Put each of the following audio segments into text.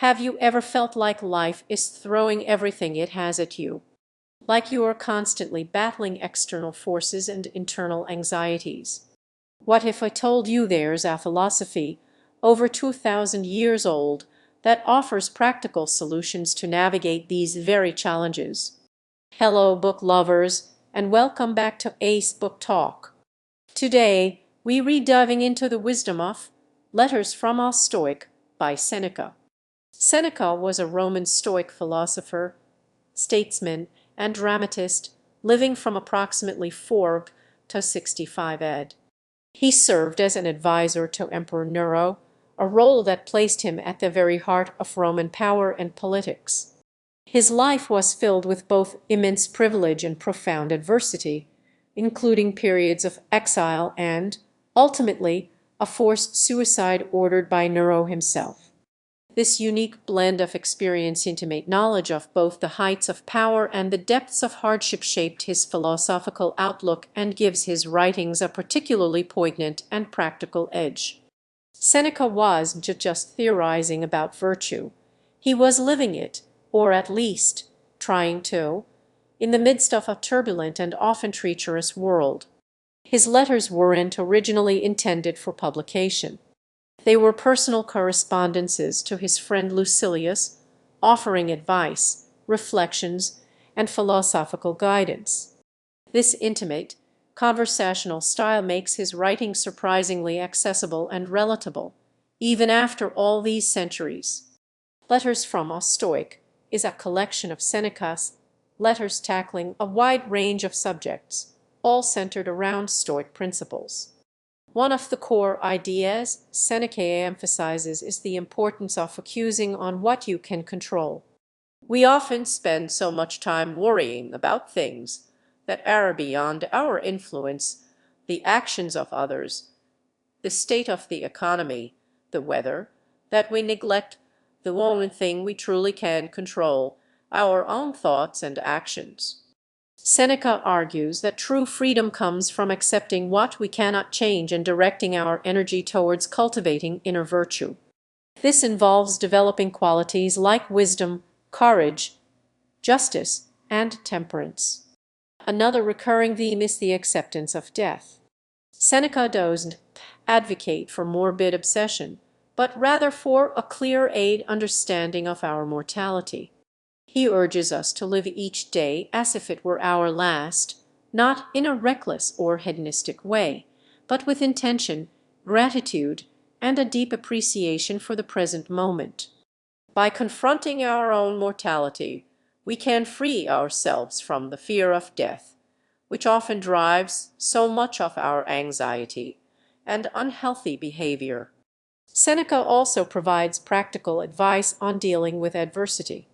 Have you ever felt like life is throwing everything it has at you? Like you are constantly battling external forces and internal anxieties? What if I told you there's a philosophy over 2,000 years old that offers practical solutions to navigate these very challenges? Hello, book lovers, and welcome back to Ace Book Talk. Today, we read diving into the wisdom of Letters from a Stoic by Seneca. Seneca was a Roman Stoic philosopher, statesman, and dramatist living from approximately 4 to 65 AD. He served as an advisor to Emperor Nero, a role that placed him at the very heart of Roman power and politics. His life was filled with both immense privilege and profound adversity, including periods of exile and, ultimately, a forced suicide ordered by Nero himself. This unique blend of experience, intimate knowledge of both the heights of power and the depths of hardship shaped his philosophical outlook and gives his writings a particularly poignant and practical edge. Seneca wasn't just theorizing about virtue. He was living it, or at least trying to, in the midst of a turbulent and often treacherous world. His letters weren't originally intended for publication. They were personal correspondences to his friend Lucilius, offering advice, reflections, and philosophical guidance. This intimate, conversational style makes his writing surprisingly accessible and relatable, even after all these centuries. Letters from a Stoic is a collection of Seneca's letters tackling a wide range of subjects, all centered around Stoic principles. One of the core ideas Seneca emphasizes is the importance of focusing on what you can control. We often spend so much time worrying about things that are beyond our influence, the actions of others, the state of the economy, the weather, that we neglect the one thing we truly can control, our own thoughts and actions. Seneca argues that true freedom comes from accepting what we cannot change and directing our energy towards cultivating inner virtue. This involves developing qualities like wisdom, courage, justice, and temperance. Another recurring theme is the acceptance of death. Seneca doesn't advocate for morbid obsession, but rather for a clear-eyed understanding of our mortality. He urges us to live each day as if it were our last, not in a reckless or hedonistic way, but with intention, gratitude, and a deep appreciation for the present moment. By confronting our own mortality, we can free ourselves from the fear of death, which often drives so much of our anxiety and unhealthy behavior. Seneca also provides practical advice on dealing with adversity.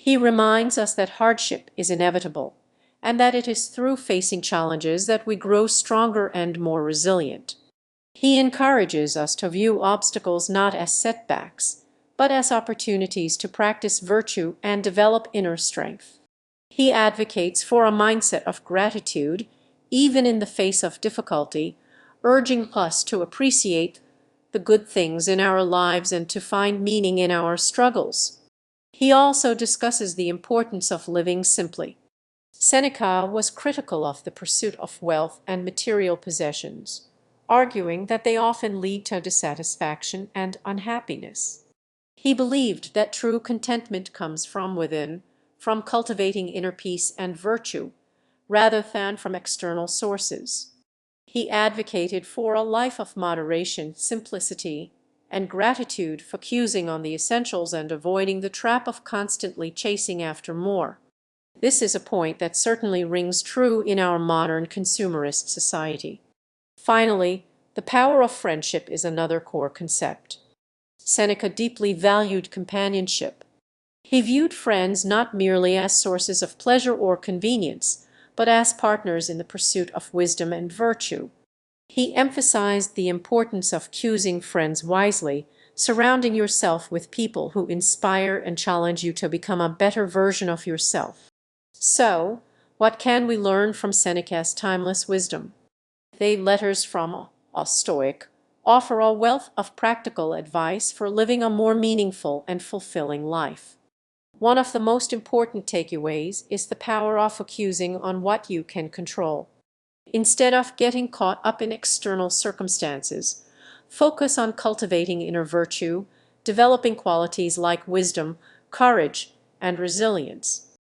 He reminds us that hardship is inevitable, and that it is through facing challenges that we grow stronger and more resilient. He encourages us to view obstacles not as setbacks, but as opportunities to practice virtue and develop inner strength. He advocates for a mindset of gratitude, even in the face of difficulty, urging us to appreciate the good things in our lives and to find meaning in our struggles. He also discusses the importance of living simply. Seneca was critical of the pursuit of wealth and material possessions, arguing that they often lead to dissatisfaction and unhappiness. He believed that true contentment comes from within, from cultivating inner peace and virtue, rather than from external sources. He advocated for a life of moderation, simplicity, and gratitude, focusing on the essentials and avoiding the trap of constantly chasing after more. This is a point that certainly rings true in our modern consumerist society. Finally, the power of friendship is another core concept. Seneca deeply valued companionship. He viewed friends not merely as sources of pleasure or convenience, but as partners in the pursuit of wisdom and virtue. He emphasized the importance of choosing friends wisely, surrounding yourself with people who inspire and challenge you to become a better version of yourself. So, what can we learn from Seneca's timeless wisdom? The Letters from a Stoic offer a wealth of practical advice for living a more meaningful and fulfilling life. One of the most important takeaways is the power of focusing on what you can control. Instead of getting caught up in external circumstances, focus on cultivating inner virtue, developing qualities like wisdom, courage, and resilience.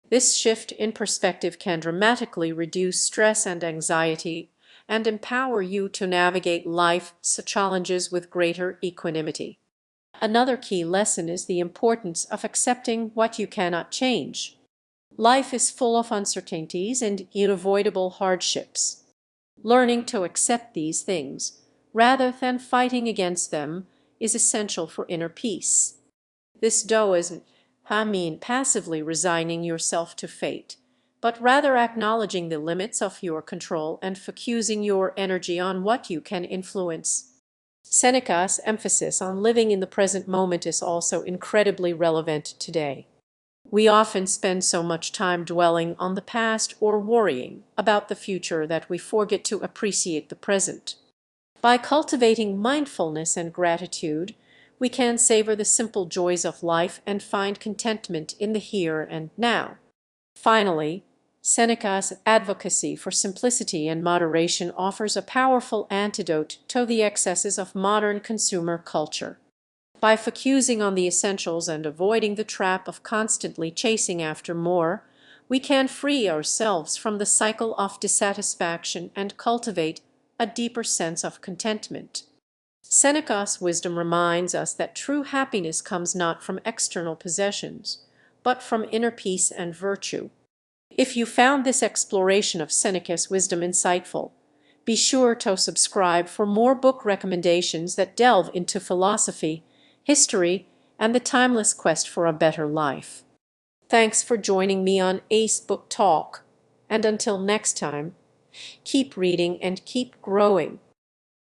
This shift in perspective can dramatically reduce stress and anxiety and empower you to navigate life's challenges with greater equanimity. Another key lesson is the importance of accepting what you cannot change. Life is full of uncertainties and unavoidable hardships. Learning to accept these things, rather than fighting against them, is essential for inner peace. This doesn't mean passively resigning yourself to fate, but rather acknowledging the limits of your control and focusing your energy on what you can influence. Seneca's emphasis on living in the present moment is also incredibly relevant today. We often spend so much time dwelling on the past or worrying about the future that we forget to appreciate the present. By cultivating mindfulness and gratitude, we can savor the simple joys of life and find contentment in the here and now. Finally, Seneca's advocacy for simplicity and moderation offers a powerful antidote to the excesses of modern consumer culture. By focusing on the essentials and avoiding the trap of constantly chasing after more, we can free ourselves from the cycle of dissatisfaction and cultivate a deeper sense of contentment. Seneca's wisdom reminds us that true happiness comes not from external possessions, but from inner peace and virtue. If you found this exploration of Seneca's wisdom insightful, be sure to subscribe for more book recommendations that delve into philosophy, history, and the timeless quest for a better life. Thanks for joining me on Ace Book Talk, and until next time, keep reading and keep growing.